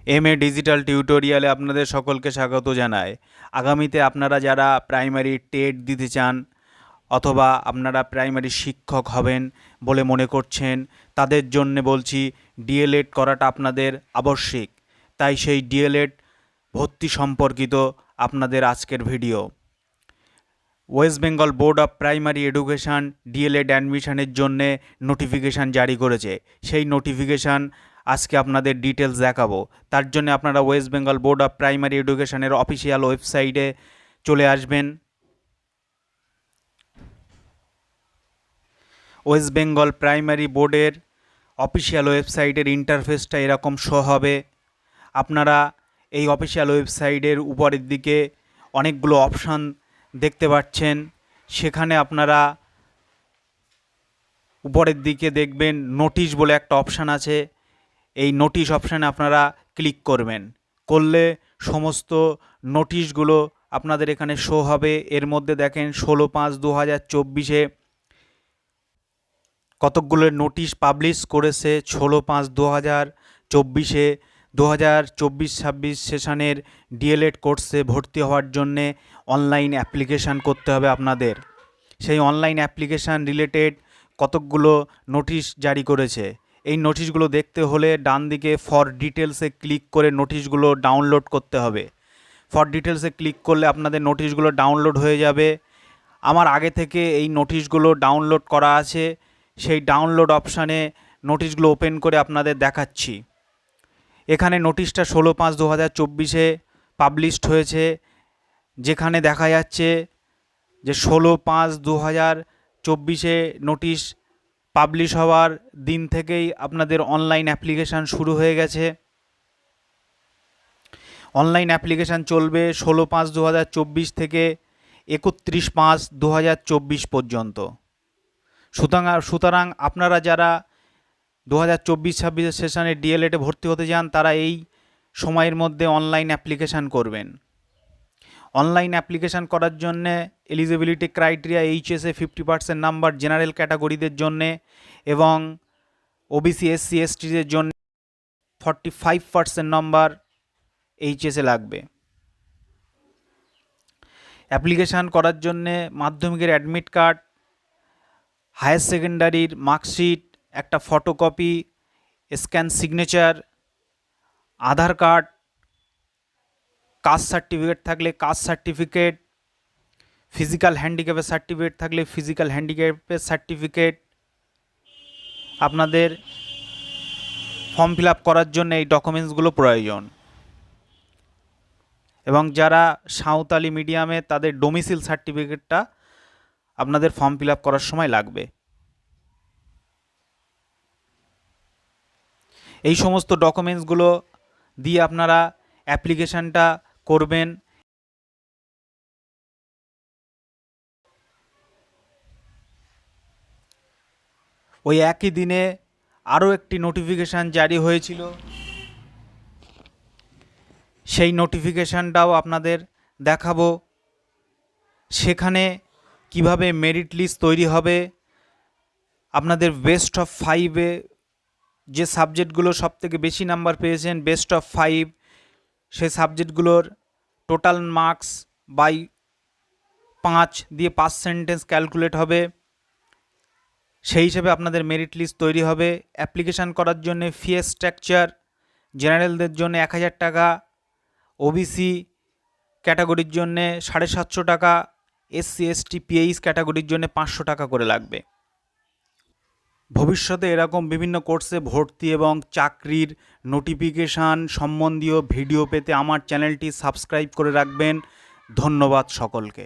MA digital টিউটোরিয়ালে আপনাদের সকলকে স্বাগত জানাই। আগামীতে আপনারা যারা প্রাইমারি টেট দিতে চান অথবা আপনারা প্রাইমারি শিক্ষক হবেন বলে মনে করছেন, তাদের জন্য বলছি ডিএলএড করাটা আপনাদের আবশ্যিক। তাই সেই ডিএলএড ভর্তি সম্পর্কিত আপনাদের আজকের video. West Bengal board of primary education DElEd অ্যাডমিশনের জন্যে নোটিফিকেশান জারি করেছে। সেই নোটিফিকেশান আজকে আপনাদের ডিটেলস দেখাবো। তার জন্য আপনারা West Bengal board of primary এডুকেশনের অফিসিয়াল ওয়েবসাইটে চলে আসবেন। ওয়েস্ট বেঙ্গল প্রাইমারি বোর্ডের অফিসিয়াল ওয়েবসাইটের ইন্টারফেসটা এরকম শো হবে। আপনারা এই অফিসিয়াল ওয়েবসাইটের উপরের দিকে অনেকগুলো অপশান দেখতে পাচ্ছেন। সেখানে আপনারা উপরের দিকে দেখবেন নোটিশ বলে একটা অপশান আছে। এই নোটিশ অপশানে আপনারা ক্লিক করবেন। করলে সমস্ত নোটিশগুলো আপনাদের এখানে শো হবে। এর মধ্যে দেখেন 16/5/2024 কতকগুলো নোটিশ পাবলিশ করেছে। 16/5/2024 2024-26 সেশনের ডিএলএড কোর্সে ভর্তি হওয়ার জন্যে অনলাইন অ্যাপ্লিকেশান করতে হবে আপনাদের। সেই অনলাইন অ্যাপ্লিকেশান রিলেটেড কতকগুলো নোটিশ জারি করেছে। এই নোটিশগুলো দেখতে হলে ডান দিকে ফর ডিটেলসে ক্লিক করে নোটিশগুলো ডাউনলোড করতে হবে। ফর ডিটেলসে ক্লিক করলে আপনাদের নোটিশগুলো ডাউনলোড হয়ে যাবে। আমার আগে থেকে এই নোটিশগুলো ডাউনলোড করা আছে। সেই ডাউনলোড অপশানে নোটিশগুলো ওপেন করে আপনাদের দেখাচ্ছি। এখানে নোটিশটা 16/5/2024 পাবলিশড হয়েছে, যেখানে দেখা যাচ্ছে যে 16/5/2024 নোটিশ পাবলিশ হওয়ার দিন থেকেই আপনাদের অনলাইন অ্যাপ্লিকেশান শুরু হয়ে গেছে। অনলাইন অ্যাপ্লিকেশান চলবে 16/5/2024 থেকে 31/5/2024 পর্যন্ত। সুতরাং আপনারা যারা 2024-26 সেশনে ডিএলএডে ভর্তি হতে চান তারা এই সময়ের মধ্যে অনলাইন অ্যাপ্লিকেশান করবেন। অনলাইন অ্যাপ্লিকেশান করার জন্যে এলিজিবিলিটি ক্রাইটেরিয়া এইচএসে 50% নাম্বার জেনারেল ক্যাটাগরিদের জন্যে এবং ওবিসি SC STদের জন্য 45% নাম্বার এইচএসে লাগবে। অ্যাপ্লিকেশান করার জন্যে মাধ্যমিকের অ্যাডমিট কার্ড, হায়ার সেকেন্ডারির মার্কশিট, একটা ফটোকপি, স্ক্যান সিগনেচার, আধার কার্ড, কাস্ট সার্টিফিকেট থাকলে কাস্ট সার্টিফিকেট, ফিজিক্যাল হ্যান্ডিক্যাপের সার্টিফিকেট থাকলে ফিজিক্যাল হ্যান্ডিক্যাপের সার্টিফিকেট আপনাদের ফর্ম ফিল আপ করার জন্য এই ডকুমেন্টসগুলো প্রয়োজন। এবং যারা সাঁওতালি মিডিয়ামে তাদের ডোমিসিল সার্টিফিকেটটা আপনাদের ফর্ম ফিল আপ করার সময় লাগবে। এই সমস্ত ডকুমেন্টসগুলো দিয়ে আপনারা অ্যাপ্লিকেশানটা করবেন। ওই একই দিনে আরও একটি নোটিফিকেশান জারি হয়েছিল। সেই নোটিফিকেশানটাও আপনাদের দেখাবো। সেখানে কিভাবে মেরিট লিস্ট তৈরি হবে, আপনাদের বেস্ট অফ 5-এ যে সাবজেক্টগুলো সবথেকে বেশি নাম্বার পেয়েছেন বেস্ট অফ 5 সেই সাবজেক্টগুলোর টোটাল মার্কস বাই 5 দিয়ে পার্সেন্টেজ ক্যালকুলেট হবে। সেই হিসেবে আপনাদের মেরিট লিস্ট তৈরি হবে। অ্যাপ্লিকেশান করার জন্য ফি স্ট্রাকচার জেনারেলদের জন্য 1000 টাকা, ওবিসি ক্যাটাগরির জন্যে 750 টাকা, SC ST PH ক্যাটাগরির জন্য 500 টাকা করে লাগবে। ভবিষ্যতে এরকম বিভিন্ন কোর্সে ভর্তি এবং চাকরির নোটিফিকেশান সম্বন্ধীয় ভিডিও পেতে আমার চ্যানেলটি সাবস্ক্রাইব করে রাখবেন। ধন্যবাদ সকলকে।